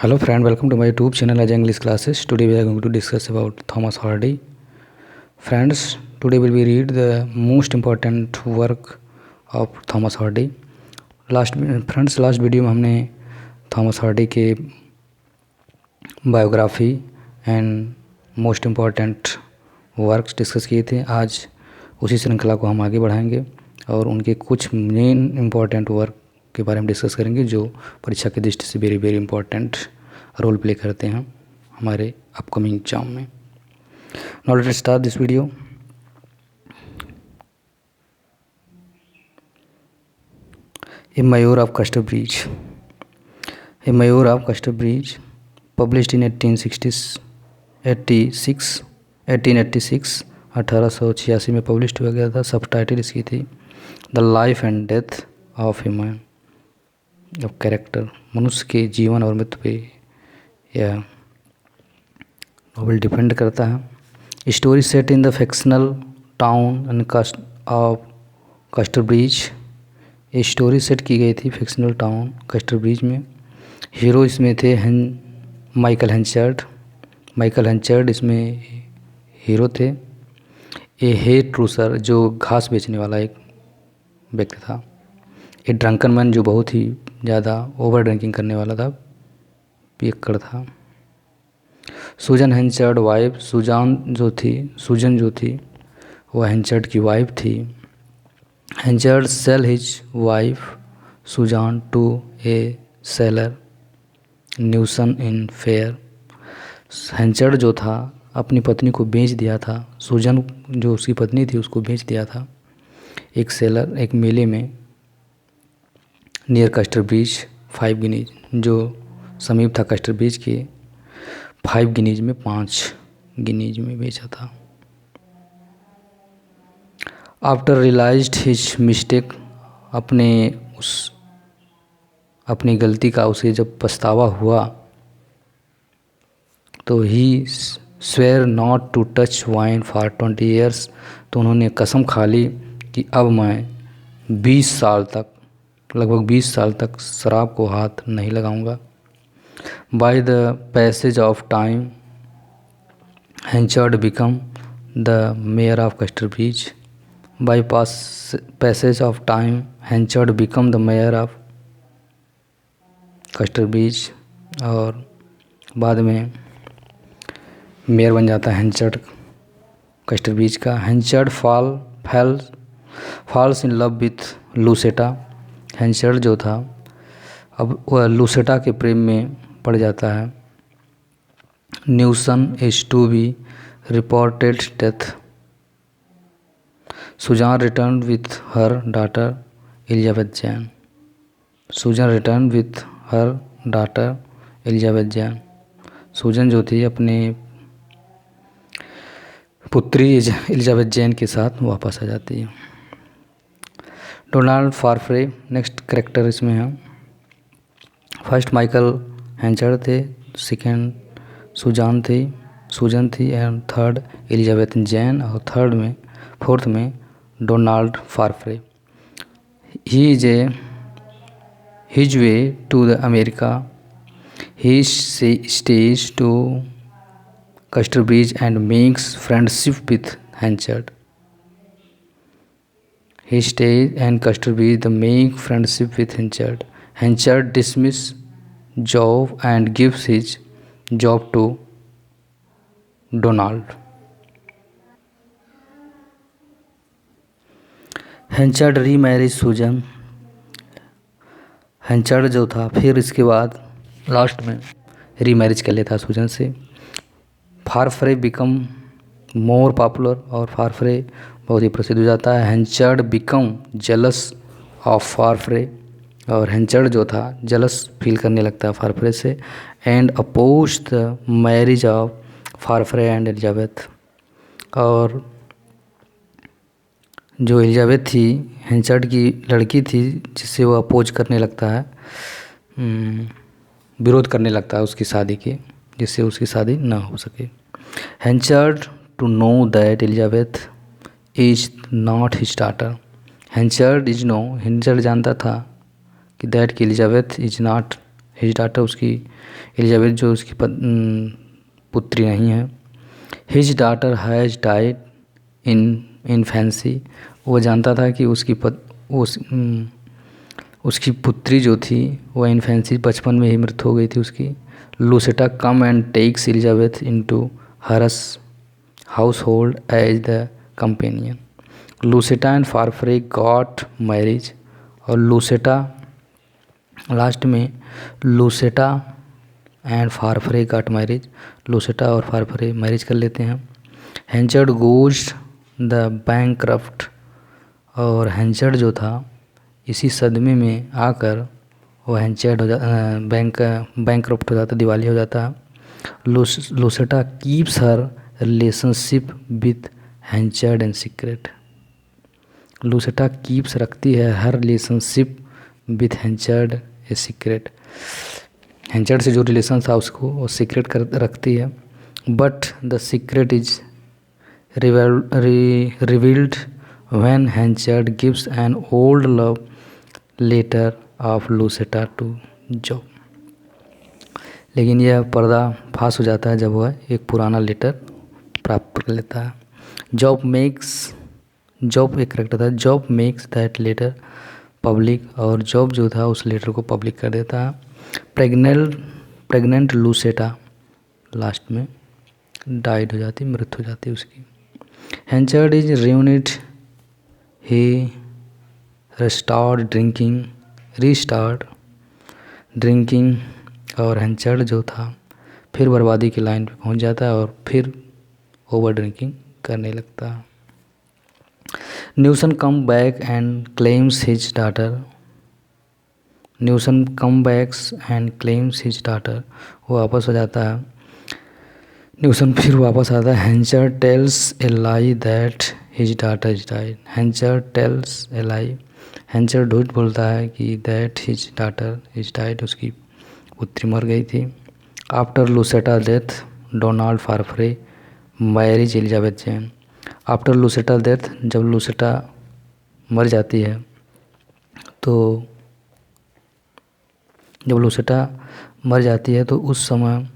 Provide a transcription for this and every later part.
Hello friend, welcome to my YouTube channel as English classes. Today we are going to discuss about Thomas Hardy. Friends, today we will read the most important work of Thomas Hardy. Last video में हमने Thomas Hardy के biography and most important works discuss किए थे। आज उसी श्रृंखला को हम आगे बढ़ाएंगे और उनके कुछ मेन इम्पॉर्टेंट वर्क के बारे में डिस्कस करेंगे जो परीक्षा की दृष्टि से very very important role play करते हैं हमारे अपकमिंग एग्जाम में। Now let us start this video. A mayor of Casterbridge. A mayor of Casterbridge published in 1886 में पब्लिश हुआ गया था। सब टाइटल इसकी थी the life and death of a man of character. मनुष्य के जीवन और मृत्यु पे यह नॉवेल डिपेंड करता है। Story set in the fictional town end of castor bridge. ये स्टोरी सेट की गई थी फिक्शनल टाउन कस्टर ब्रिज में। हीरो इसमें थे माइकल हेंचर्ड इसमें हीरो थे। ए हेयर ट्रूसर जो घास बेचने वाला एक व्यक्ति था। ए ड्रंकन मैन जो बहुत ही ज़्यादा ओवर ड्रिंकिंग करने वाला था, पियक्कड़ था। सूजन हेंचर्ड वाइफ, सूजन जो थी वह हेंचर्ड की वाइफ थी। Henchard sell his wife Susan to a sailor Newson in fair. Henchard जो था अपनी पत्नी को बेच दिया था। सूजन जो उसकी पत्नी थी उसको बेच दिया था एक सेलर, एक मेले में नियर कस्टर ब्रिज 5 गिनीज, जो समीप था कस्टर ब्रिज के 5 गिनीज में 5 गिनीज में बेचा था। आफ्टर रियलाइज्ड हिज मिस्टेक, अपनी गलती का उसे जब पछतावा हुआ तो he swear not to touch wine for 20 years. तो उन्होंने कसम खा ली कि अब मैं 20 साल तक, लगभग 20 साल तक शराब को हाथ नहीं लगाऊंगा। By the passage of time Henchard become the mayor of Casterbridge. By passage of time Henchard become the mayor of Casterbridge, और बाद में मेयर बन जाता है हेंचर्ड कस्टर ब्रिज का। हेंचर्ड फॉल्स इन लव विथ लूसेटा। हेंचर्ड जो था अब वह लूसेटा के प्रेम में पड़ जाता है। Newson is to be reported death. Susan return with her daughter Elizabeth Jane. Susan return with her daughter Elizabeth Jane. Susan जो थी अपने पुत्री एलिजाबेथ जैन के साथ वापस आ जाती है। डोनाल्ड फारफ्रे नेक्स्ट कैरेक्टर इसमें है। फर्स्ट माइकल हेंचर्ड थे, सेकेंड सुजन थी एंड थर्ड एलिजाबेथ जैन, और फोर्थ में Donald Farfrae. He is his way to the America. He stays to Casterbridge and makes friendship with Henchard. He stays and Custer Bridge the make friendship with Henchard. Henchard dismisses job and gives his job to Donald. Henchard remarries Susan. Henchard जो था फिर इसके बाद last में remarriage कर लेता सुजन से। फारफ्रे become more popular, और फारफ्रे बहुत ही प्रसिद्ध हो जाता है। हेंचर्ड बिकम जेलस ऑफ फारफ्रे, और हेंचर्ड जो था जेलस फील करने लगता है फारफ्रे से। And oppose the marriage of Farfrae and Elizabeth, और जो एलिजाबेथ थी हेंचर्ड की लड़की थी जिससे वो अपोज करने लगता है, विरोध करने लगता है उसकी शादी के, जिससे उसकी शादी ना हो सके। Henchard to know that Elizabeth is not his daughter. Henchard जानता था कि दैट की Elizabeth is not his daughter उसकी एलिजाबेथ जो उसकी पुत्री नहीं है। His daughter has died in infancy, वो जानता था कि उसकी पुत्री जो थी वह इन्फेंसी बचपन में ही मृत्यु हो गई थी उसकी। Lucetta come and takes Elizabeth into hers household as the companion. Lucetta and Farfrae got marriage, और लूसेटा लास्ट में Lucetta and Farfrae got marriage, Lucetta और फारफ्रे मैरिज कर लेते हैं। हेंचर्ड गोज द बैंकक्रफ्ट, और हेंचर्ड जो था इसी सदमे में आकर वो हेंचर्ड हो बैंकक्रफ्ट हो जाता, दिवालिया हो जाता। Lucetta keeps her relationship with Henchard in secret, Lucetta keeps रखती है her relationship with Henchard a secret, Henchard से जो रिलेशन था उसको वो सीक्रेट कर रखती है। But the secret is revealed when Henchard gives an old love letter of Lucetta to Jopp, लेकिन यह पर्दा फाश हो जाता है जब वह एक पुराना लेटर प्राप्त कर लेता है। जॉब एक करेक्टर था, Jopp makes that letter public, और जॉब जो था उस लेटर को पब्लिक कर देता है। प्रेग्नेंट लूसेटा लास्ट में डाइड हो जाती, मृत्यु हो जाती उसकी। Henchard is reunite, he restart drinking, और हेंचर्ड जो था फिर बर्बादी की लाइन पे पहुंच जाता है और फिर ओवर ड्रिंकिंग करने लगता है। Newson come back and claims his daughter, Newson come backs and claims his daughter, वो वापस हो जाता है, न्यूसन फिर वापस आता है। Henchard tells a lie that his daughter is died, Henchard tells a lie, Henchard झूठ बोलता है कि that his daughter is died, उसकी पुत्री मर गई थी। After Lucetta death Donald Farfrae marriage Elizabeth Jane, after Lucetta death, जब लूसेटा मर जाती है तो उस समय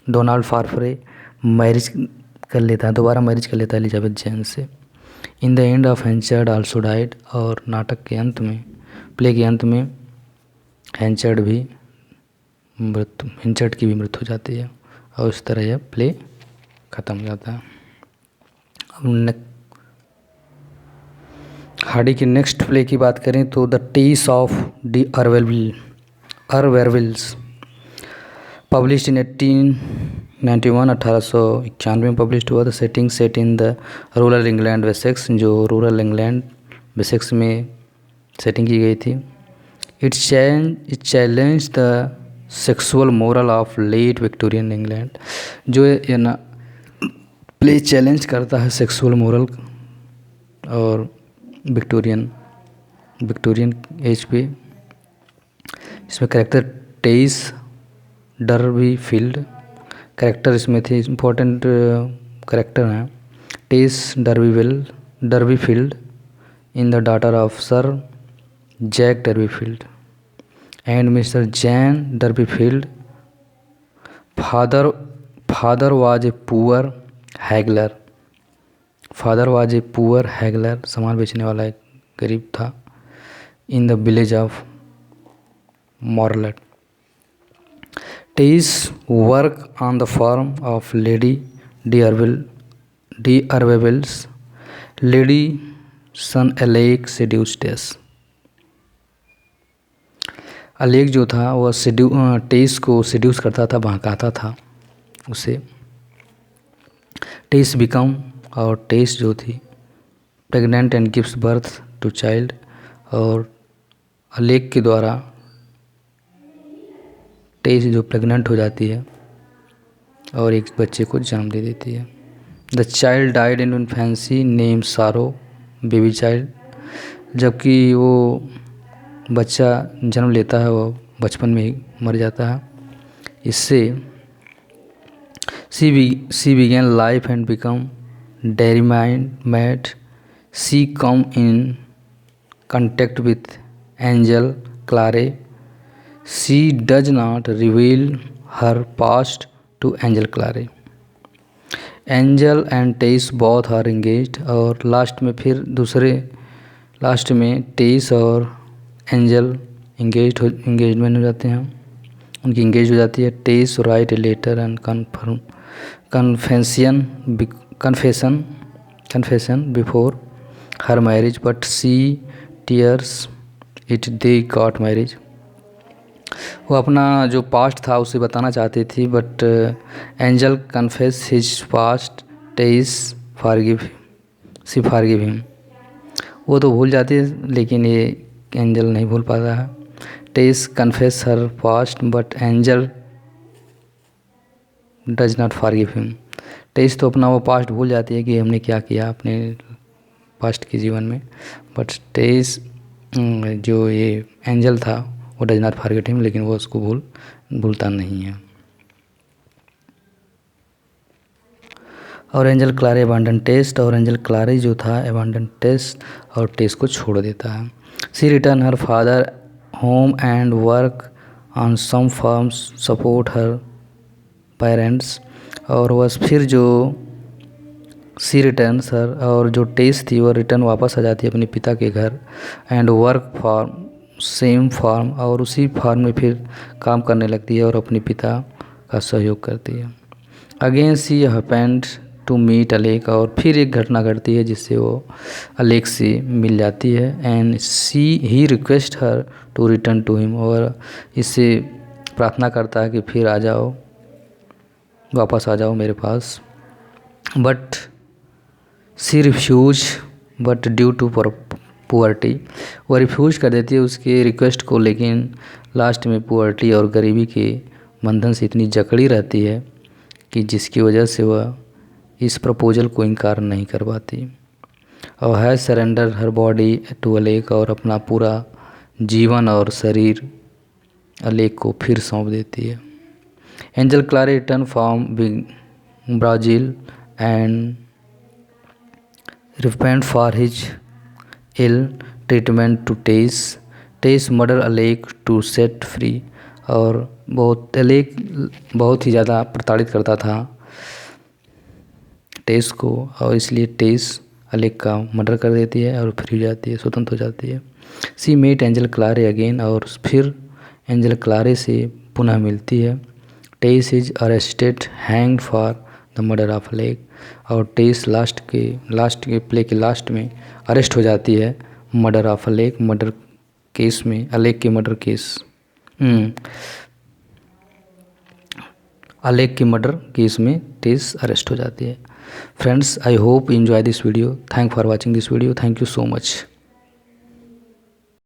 डोनाल्ड फारफ्रे मैरिज कर लेता है, दोबारा मैरिज कर लेता है एलिजाबेथ जेन से। In the end of Henchard also died, और नाटक के अंत में, प्ले के अंत में हेंचर्ड की भी मृत्यु हो जाती है, और इस तरह यह प्ले ख़त्म हो जाता है। अब हार्डी की नेक्स्ट प्ले की बात करें तो the Tess of d'Urbervilles, published in 1891, 1891 में पब्लिश्ड हुआ। The setting set in the rural England Wessex, जो रूरल इंग्लैंड वेसेक्स में सेटिंग की गई थी। It challenge the sexual moral of late Victorian England, जो ये ना प्ले चैलेंज करता है सेक्सुअल मोरल और विक्टोरियन एज पे। इसमें कैरेक्टर टेस डर्बीफील्ड कैरेक्टर इसमें थे, इम्पोर्टेंट कैरेक्टर हैं। Tess Durbeyfield in the daughter of sir Jack Durbeyfield and mister Jane Durbeyfield, father was a poor haggler, सामान बेचने वाला एक गरीब था। In the village of Marlott, Tess work on the farm of lady d'Urbervilles, lady son Alec seduce Tess, Alec जो था वह टेस को सेड्यूस करता था, बहकाता था उसे। टेस बिकम, और टेस जो थी pregnant and gives birth to child, और अलेक के द्वारा टेस जो प्रेग्नेंट हो जाती है और एक बच्चे को जन्म दे देती है। The child died in infancy name सारो बेबी चाइल्ड, जबकि वो बच्चा जन्म लेता है वो बचपन में ही मर जाता है। इससे she begin life and become dairy maid, she come in contact with Angel Clare, she does not reveal her past to Angel Clare. Angel and Tess both are engaged, और लास्ट में टेस और angel engagement हो जाते हैं, उनकी engage हो जाती है। Tess write a letter and confession before her marriage, but she tears it they got marriage. वो अपना जो पास्ट था उसे बताना चाहती थी, but Angel confess his past, Tess she forgive him. वो तो भूल जाती है लेकिन ये एंजल नहीं भूल पाता है। Tess confess her past but Angel does not forgive him. टेस तो अपना वो पास्ट भूल जाती है कि हमने क्या किया अपने पास्ट के जीवन में, बट टेस जो ये एंजल था वो डज नॉट फॉरगेट हिम, लेकिन वो उसको भूलता नहीं है। और एंजल क्लारे अबैंडन टेस्ट, और एंजल क्लारे जो था अबैंडन टेस्ट और टेस्ट को छोड़ देता है। She return her father home and work on some farms support her parents, और बस फिर जो सी रिटर्न सर और जो टेस्ट थी वो रिटर्न वापस आ जाती है अपने पिता के घर, and work form same farm, और उसी फार्म में फिर काम करने लगती है और अपने पिता का सहयोग करती है। Again she happened to meet Alec, और फिर एक घटना घटती है जिससे वो अलेक से मिल जाती है, and he request her to return to him, और इससे प्रार्थना करता है कि फिर आ जाओ, वापस आ जाओ मेरे पास। But she refuse, but due to poverty, वो रिफ्यूज कर देती है उसके रिक्वेस्ट को, लेकिन लास्ट में पुअर्टी और गरीबी के बंधन से इतनी जकड़ी रहती है कि जिसकी वजह से वह इस प्रपोजल को इनकार नहीं कर पाती, और है surrender her body to Alec, और अपना पूरा जीवन और शरीर अलेक को फिर सौंप देती है। Angel Clare return from Brazil and repent for his ill treatment to Tess murder Alec to set free, और अलेक बहुत ही ज़्यादा प्रताड़ित करता था टेस को, और इसलिए टेस अलेक का मर्डर कर देती है और फ्री हो जाती है, स्वतंत्र हो जाती है। She met Angel Clare again, और फिर एंजल क्लारे से पुनः मिलती है। Tess is arrested hanged for the murder of Alec, और टेस लास्ट के प्ले के लास्ट में अरेस्ट हो जाती है murder of Alec, murder case में, अलेक के मर्डर केस अलेक के मर्डर केस में टेस अरेस्ट हो जाती है। Friends, I hope you enjoy this video. Thank for watching this video. Thank you so much.